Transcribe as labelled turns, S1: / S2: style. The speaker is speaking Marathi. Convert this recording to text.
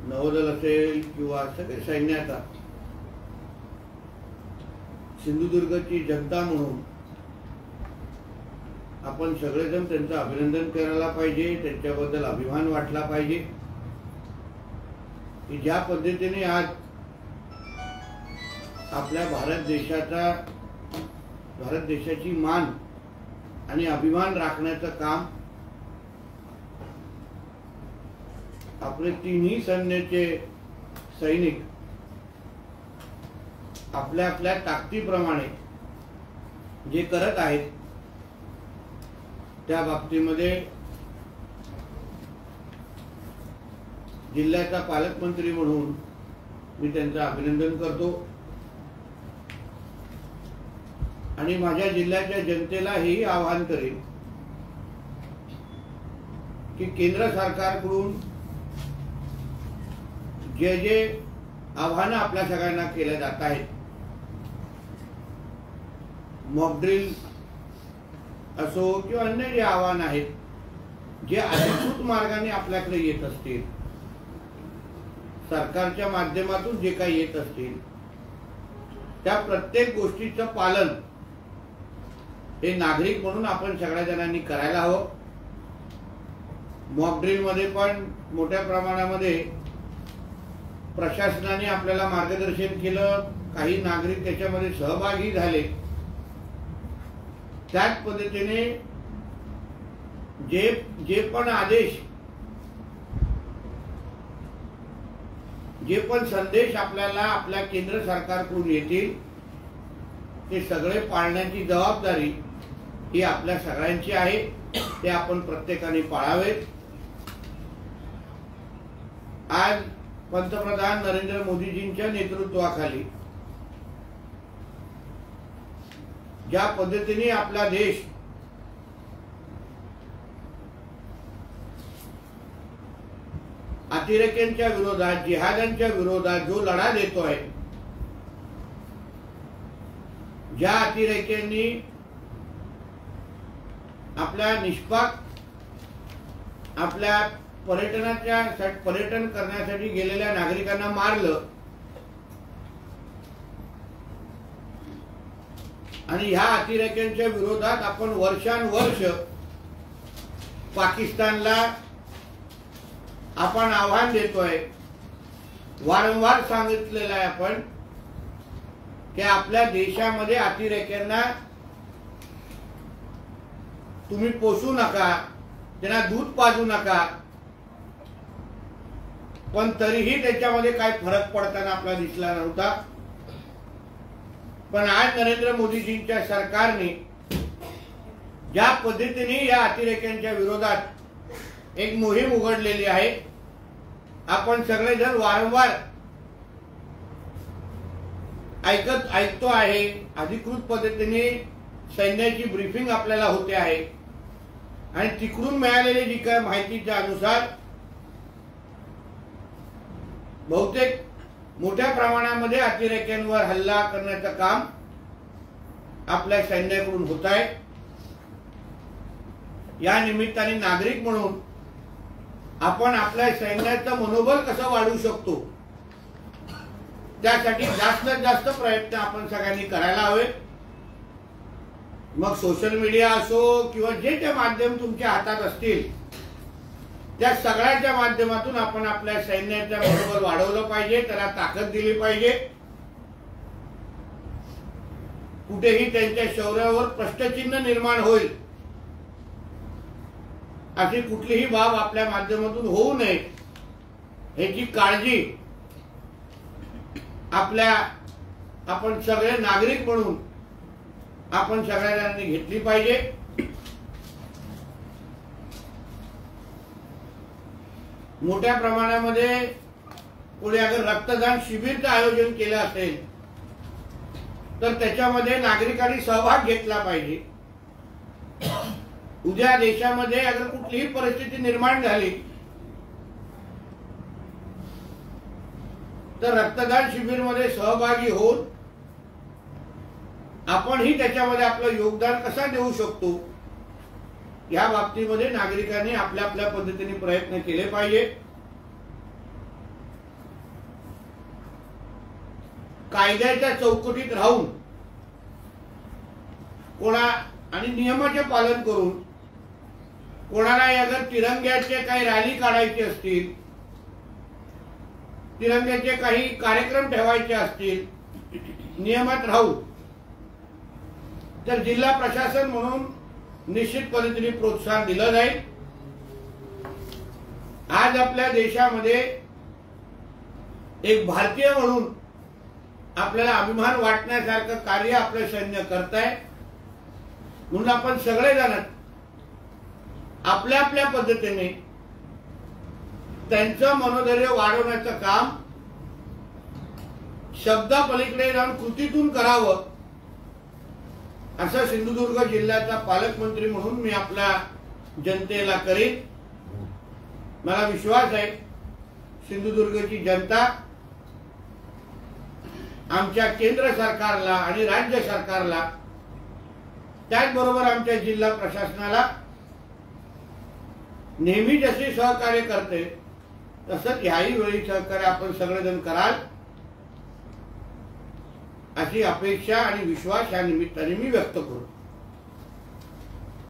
S1: नौदल असेल किंवा सगळे सैन्याचा सिंधुदुर्गची जनता म्हणून आपण सगळेजण त्यांचं अभिनंदन करायला पाहिजे, त्यांच्याबद्दल अभिमान वाटला पाहिजे की ज्या पद्धतीने आज आपल्या भारत देशाची मान आणि अभिमान राखण्याचं काम आपले तिन्ही सैन्याचे सैनिक आपल्या आपल्या ताकदीप्रमाणे जे करत आहेत त्या बाबतीमध्ये जिल्ह्याचा पालकमंत्री म्हणून मी त्यांचं अभिनंदन करतो आणि माझ्या जिल्ह्याच्या जनतेला हे आवाहन करेन की केंद्र सरकारकडून जे जे आव्हानं आपल्या सगळ्यांना केल्या जात आहेत, मॉक ड्रिल असो किंवा अन्य जे आव्हान आहेत, जे अधिकृत मार्गाने आपल्याकडे येत असतील, सरकारच्या माध्यमातून जे काही येत असतील, त्या प्रत्येक गोष्टीचं पालन हे नागरिक म्हणून आपण सगळ्या जणांनी करायला हवं। मॉक ड्रिल मध्ये पण मोठ्या प्रमाणामध्ये प्रशासनाने आपल्याला मार्गदर्शन केलं, काही नागरिक त्याच्यामध्ये सहभागी झाले। त्याच पद्धतीने जे पण आदेश, जे पण संदेश आपल्याला आपल्या केंद्र सरकारकडून येतील ते सगळे पाळण्याची जबाबदारी ही आपल्या सगळ्यांची आहे, ते आपण प्रत्येकाने पाळावेत। आज पंतप्रधान नरेंद्र मोदीजींच्या नेतृत्वाखाली ज्या पद्धतीने आपला देश अतिरेक्यांच्या विरोधात, जिहाद्यांच्या विरोधात जो लढा देतोय, ज्या अतिरेक्यांनी आपल्या निष्पाक आपल्या पर्यटन करण्यासाठी गेलेल्या नागरिकांना मारलं आणि ह्या अतिरेक्यांच्या विरोधात आपण वर्षानुवर्ष पाकिस्तानला आपण आव्हान देतोय, वारंवार सांगितलेलं आहे आपण की आपल्या देशामध्ये अतिरेक्यांना तुम्ही पोसू नका, त्यांना दूध पाजू नका, पण तरीही त्याच्यामध्ये काय फरक पडताना आपल्याला दिसला नव्हता। पण आज नरेंद्र मोदीजींच्या सरकारने ज्या पद्धतीने या अतिरेक्यांच्या विरोधात एक मोहीम उघडलेली आहे, आपण सगळेजण वारंवार ऐकतो आहे, अधिकृत पद्धतीने सैन्याची ब्रीफिंग आपल्याला होते आहे आणि तिकडून मिळालेली जी काही माहितीच्या अनुसार बहुतेक मोठ्या प्रमाणामध्ये अतिरेक्यांवर हल्ला करण्याचं काम आपल्या सैन्याकडून होत आहे। या निमित्ताने नागरिक म्हणून आपण आपल्या सैन्याचं मनोबल कसं वाढवू शकतो त्यासाठी जास्तीत जास्त प्रयत्न आपण सगळ्यांनी करायला हवे। मग सोशल मीडिया असो किंवा जे माध्यम तुमच्या हातात असतील त्या सगळ्याच्या माध्यमातून आपण आपल्या सैन्याचं मनोबल वाढवलं पाहिजे, त्याला ताकद दिली पाहिजे। कुठेही त्यांच्या शौर्यावर प्रश्नचिन्ह निर्माण होईल अशी कुठलीही बाब आपल्या माध्यमातून होऊ नये याची काळजी आपण सगळे नागरिक म्हणून आपण सगळ्यांनी घेतली पाहिजे। मोठ्या प्रमाणामध्ये कोणी अगर रक्तदान शिबिरचं आयोजन केलं असेल तर त्याच्यामध्ये नागरिकांनी सहभाग घेतला पाहिजे। उद्या देशामध्ये अगर कुठलीही परिस्थिती निर्माण झाली तर रक्तदान शिबिरमध्ये सहभागी होऊन आपणही त्याच्यामध्ये आपलं योगदान कसं देऊ शकतो या बाबतीमध्ये नागरिकांनी आपल्या आपल्या पद्धतीने प्रयत्न केले पाहिजे। कायद्याच्या चौकटीत राहून कोणा आणि नियमाचे पालन करून कोणाला अगर तिरंग्याचे काही रॅली काढायचे असतील, तिरंग्याचे काही कार्यक्रम ठेवायचे असतील नियमात राहू, तर जिल्हा प्रशासन म्हणून निश्चित पद्धतीने प्रोत्साहन दिलं जाईल। आज आपल्या देशामध्ये एक भारतीय म्हणून आपल्याला अभिमान वाटण्यासारखं कार्य आपलं सैन्य करत आहे, म्हणून आपण सगळेजण आपल्या आपल्या पद्धतीने त्यांचं मनोधैर्य वाढवण्याचं काम शब्दापलीकडे जाऊन कृतीतून करावं, असं सिंधुदुर्ग जिल्ह्याचा पालकमंत्री म्हणून मी आपल्या जनतेला करीन। मला विश्वास आहे सिंधुदुर्गची जनता आमच्या केंद्र सरकारला आणि राज्य सरकारला, त्याचबरोबर आमच्या जिल्हा प्रशासनाला नेहमी जसे सहकार्य करते तसंच याही वेळी सहकार्य आपण सगळेजण कराल अशी अपेक्षा आणि विश्वास या निमित्ताने मी व्यक्त करतो।